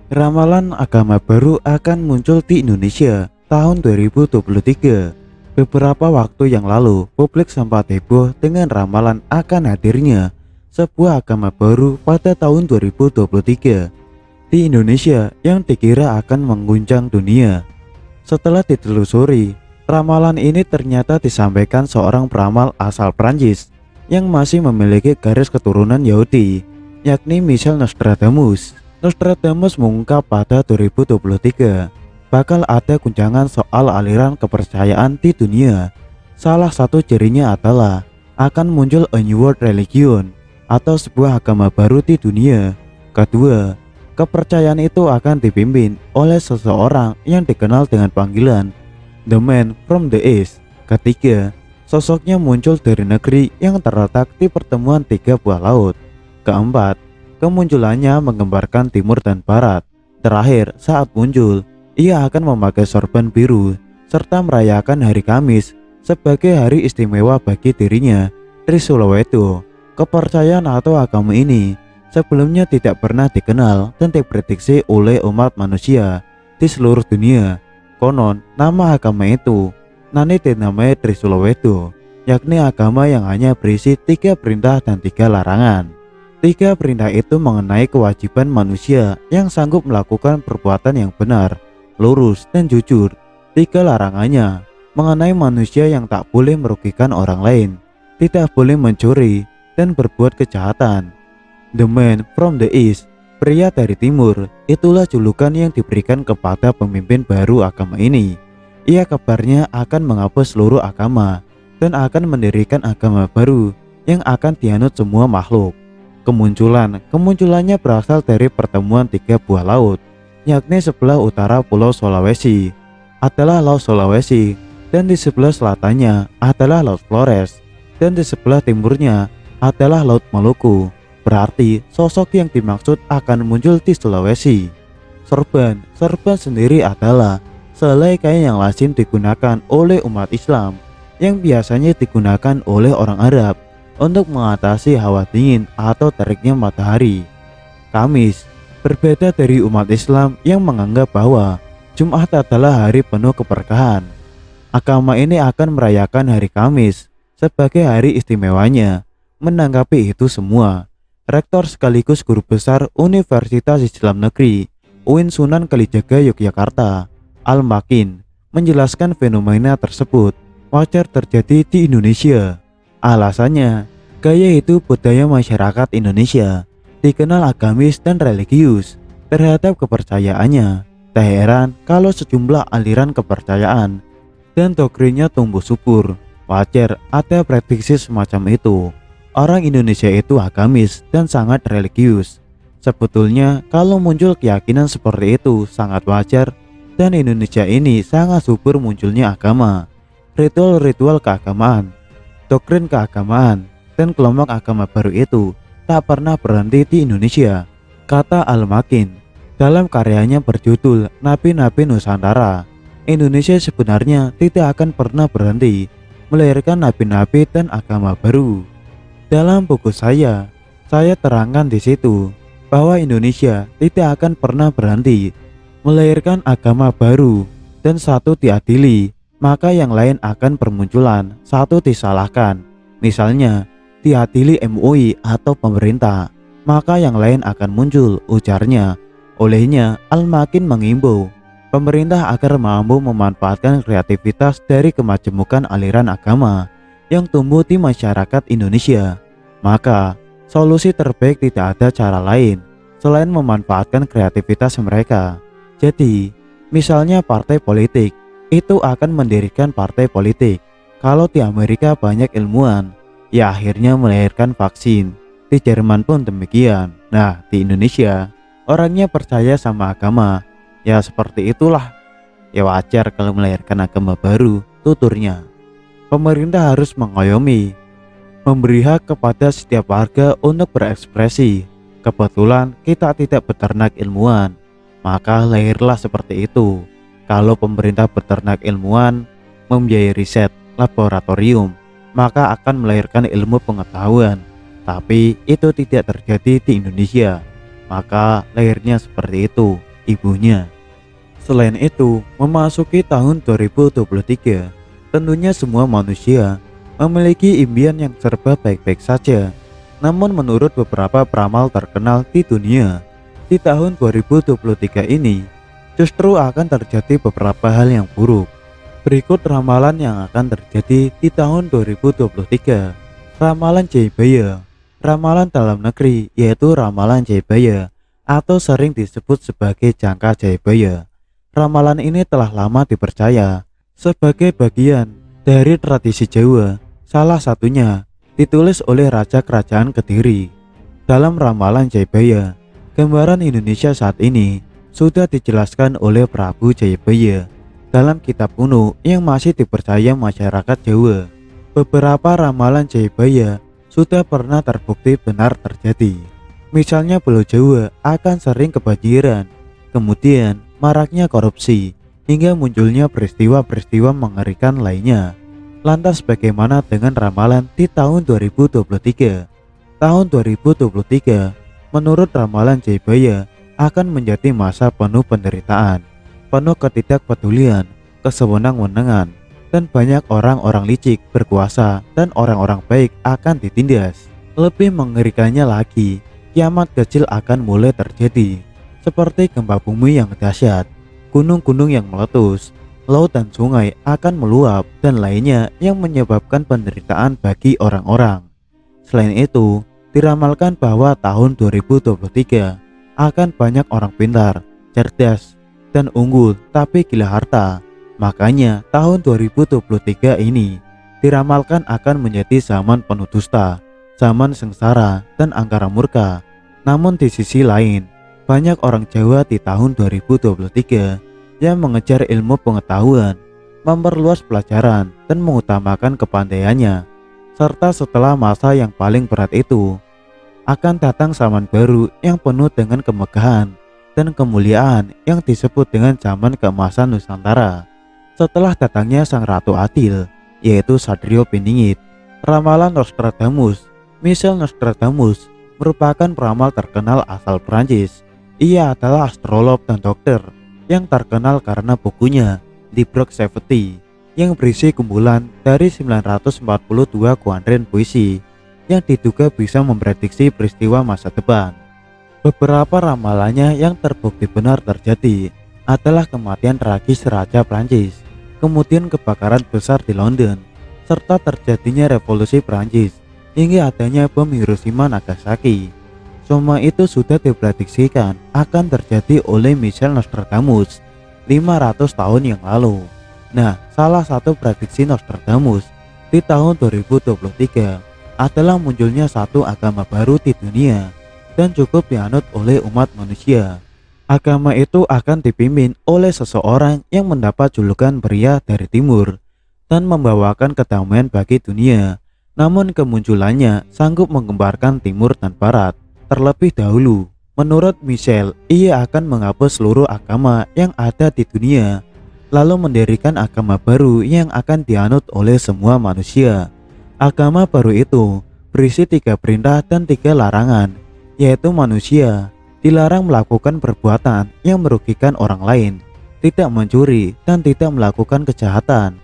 Ramalan agama baru akan muncul di Indonesia tahun 2023. Beberapa waktu yang lalu, publik sempat heboh dengan ramalan akan hadirnya sebuah agama baru pada tahun 2023 di Indonesia yang dikira akan mengguncang dunia. Setelah ditelusuri, ramalan ini ternyata disampaikan seorang peramal asal Prancis yang masih memiliki garis keturunan Yahudi, yakni Michel Nostradamus. Nostradamus mengungkap pada 2023 bakal ada guncangan soal aliran kepercayaan di dunia. Salah satu cirinya adalah akan muncul a new world religion atau sebuah agama baru di dunia. Kedua, kepercayaan itu akan dipimpin oleh seseorang yang dikenal dengan panggilan The Man from the East. Ketiga, sosoknya muncul dari negeri yang terletak di pertemuan tiga buah laut. Keempat, kemunculannya menggambarkan timur dan barat. Terakhir, saat muncul, ia akan memakai sorban biru serta merayakan hari Kamis sebagai hari istimewa bagi dirinya. Trisulowedo, kepercayaan atau agama ini sebelumnya tidak pernah dikenal dan diprediksi oleh umat manusia di seluruh dunia. Konon, nama agama itu Nani dinamai Trisulowedo, yakni agama yang hanya berisi 3 perintah dan 3 larangan. 3 perintah itu mengenai kewajiban manusia yang sanggup melakukan perbuatan yang benar, lurus, dan jujur. 3 larangannya mengenai manusia yang tak boleh merugikan orang lain, tidak boleh mencuri, dan berbuat kejahatan. The Man from the East, pria dari timur, itulah julukan yang diberikan kepada pemimpin baru agama ini. Ia kabarnya akan menghapus seluruh agama dan akan mendirikan agama baru yang akan dianut semua makhluk. Kemunculannya berasal dari pertemuan tiga buah laut, yakni sebelah utara Pulau Sulawesi adalah Laut Sulawesi, dan di sebelah selatannya adalah Laut Flores, dan di sebelah timurnya adalah Laut Maluku. Berarti sosok yang dimaksud akan muncul di Sulawesi. Sorban sendiri adalah selai kain yang lazim digunakan oleh umat Islam, yang biasanya digunakan oleh orang Arab untuk mengatasi hawa dingin atau teriknya matahari. Kamis berbeda dari umat Islam yang menganggap bahwa Jumat adalah hari penuh keberkahan. Agama ini akan merayakan hari Kamis sebagai hari istimewanya. Menanggapi itu semua, Rektor sekaligus Guru Besar Universitas Islam Negeri UIN Sunan Kalijaga Yogyakarta, Al-Makin, menjelaskan fenomena tersebut wajar terjadi di Indonesia. Alasannya, gaya hidup budaya masyarakat Indonesia dikenal agamis dan religius terhadap kepercayaannya. Tak heran kalau sejumlah aliran kepercayaan dan doktrinnya tumbuh subur. Wajar ada prediksi semacam itu. Orang Indonesia itu agamis dan sangat religius. Sebetulnya kalau muncul keyakinan seperti itu sangat wajar, dan Indonesia ini sangat subur munculnya agama, ritual-ritual keagamaan, doktrin keagamaan, dan kelompok agama baru itu tak pernah berhenti di Indonesia, kata Al-Makin dalam karyanya berjudul Nabi-Nabi Nusantara. Indonesia sebenarnya tidak akan pernah berhenti melahirkan nabi-nabi dan agama baru. Dalam buku saya terangkan di situ bahwa Indonesia tidak akan pernah berhenti melahirkan agama baru, dan satu diadili maka yang lain akan bermunculan, satu disalahkan, misalnya diadili MUI atau pemerintah, maka yang lain akan muncul, ujarnya. Olehnya, Al-Makin mengimbau pemerintah agar mampu memanfaatkan kreativitas dari kemajemukan aliran agama yang tumbuh di masyarakat Indonesia. Maka, solusi terbaik tidak ada cara lain selain memanfaatkan kreativitas mereka. Jadi, misalnya partai politik itu akan mendirikan partai politik. Kalau di Amerika banyak ilmuwan, ya akhirnya melahirkan vaksin. Di Jerman pun demikian. Nah, di Indonesia orangnya percaya sama agama. Ya seperti itulah. Ya wajar kalau melahirkan agama baru, tuturnya. Pemerintah harus mengayomi, memberi hak kepada setiap warga untuk berekspresi. Kebetulan kita tidak beternak ilmuwan, maka lahirlah seperti itu. Kalau pemerintah beternak ilmuwan, membiayai riset laboratorium, maka akan melahirkan ilmu pengetahuan. Tapi itu tidak terjadi di Indonesia, maka lahirnya seperti itu. ibunya. Selain itu, memasuki tahun 2023, tentunya semua manusia memiliki impian yang serba baik-baik saja. Namun menurut beberapa peramal terkenal di dunia, di tahun 2023 ini justru akan terjadi beberapa hal yang buruk. Berikut ramalan yang akan terjadi di tahun 2023. Ramalan Jayabaya. Ramalan dalam negeri yaitu ramalan Jayabaya atau sering disebut sebagai jangka Jayabaya. Ramalan ini telah lama dipercaya sebagai bagian dari tradisi Jawa. Salah satunya ditulis oleh Raja Kerajaan Kediri. Dalam ramalan Jayabaya, gambaran Indonesia saat ini sudah dijelaskan oleh Prabu Jayabaya dalam kitab kuno yang masih dipercaya masyarakat Jawa. Beberapa ramalan Jayabaya sudah pernah terbukti benar terjadi. Misalnya Pulau Jawa akan sering kebanjiran, kemudian maraknya korupsi, hingga munculnya peristiwa-peristiwa mengerikan lainnya. Lantas bagaimana dengan ramalan di tahun 2023? Tahun 2023 menurut ramalan Jayabaya akan menjadi masa penuh penderitaan, penuh ketidakpedulian, kesewenang-wenangan, dan banyak orang-orang licik berkuasa dan orang-orang baik akan ditindas. Lebih mengerikannya lagi, kiamat kecil akan mulai terjadi, seperti gempa bumi yang dahsyat, gunung-gunung yang meletus, laut dan sungai akan meluap, dan lainnya yang menyebabkan penderitaan bagi orang-orang. Selain itu, diramalkan bahwa tahun 2023 akan banyak orang pintar, cerdas, dan unggul tapi gila harta. Makanya tahun 2023 ini diramalkan akan menjadi zaman penuh dusta, zaman sengsara dan angkara murka. Namun di sisi lain, banyak orang Jawa di tahun 2023 yang mengejar ilmu pengetahuan, memperluas pelajaran, dan mengutamakan kepandaiannya. Serta setelah masa yang paling berat itu, akan datang zaman baru yang penuh dengan kemegahan dan kemuliaan yang disebut dengan zaman keemasan Nusantara. Setelah datangnya Sang Ratu Adil, yaitu Satrio Piningit, ramalan Nostradamus. Michel Nostradamus merupakan peramal terkenal asal Prancis. Ia adalah astrolog dan dokter yang terkenal karena bukunya The Brock 70 yang berisi kumpulan dari 942 kuadran puisi yang diduga bisa memprediksi peristiwa masa depan. Beberapa ramalannya yang terbukti benar terjadi adalah kematian tragis Raja Prancis, kemudian kebakaran besar di London, serta terjadinya revolusi Prancis hingga adanya bom Hiroshima Nagasaki. Semua itu sudah diprediksikan akan terjadi oleh Michel Nostradamus 500 tahun yang lalu. Nah, salah satu prediksi Nostradamus di tahun 2023 adalah munculnya satu agama baru di dunia dan cukup dianut oleh umat manusia. Agama itu akan dipimpin oleh seseorang yang mendapat julukan pria dari timur dan membawakan kedamaian bagi dunia. Namun kemunculannya sanggup menggembarkan timur dan barat. Terlebih dahulu, menurut Michel, ia akan menghapus seluruh agama yang ada di dunia, lalu mendirikan agama baru yang akan dianut oleh semua manusia. Agama baru itu berisi 3 perintah dan 3 larangan, yaitu manusia dilarang melakukan perbuatan yang merugikan orang lain, tidak mencuri dan tidak melakukan kejahatan.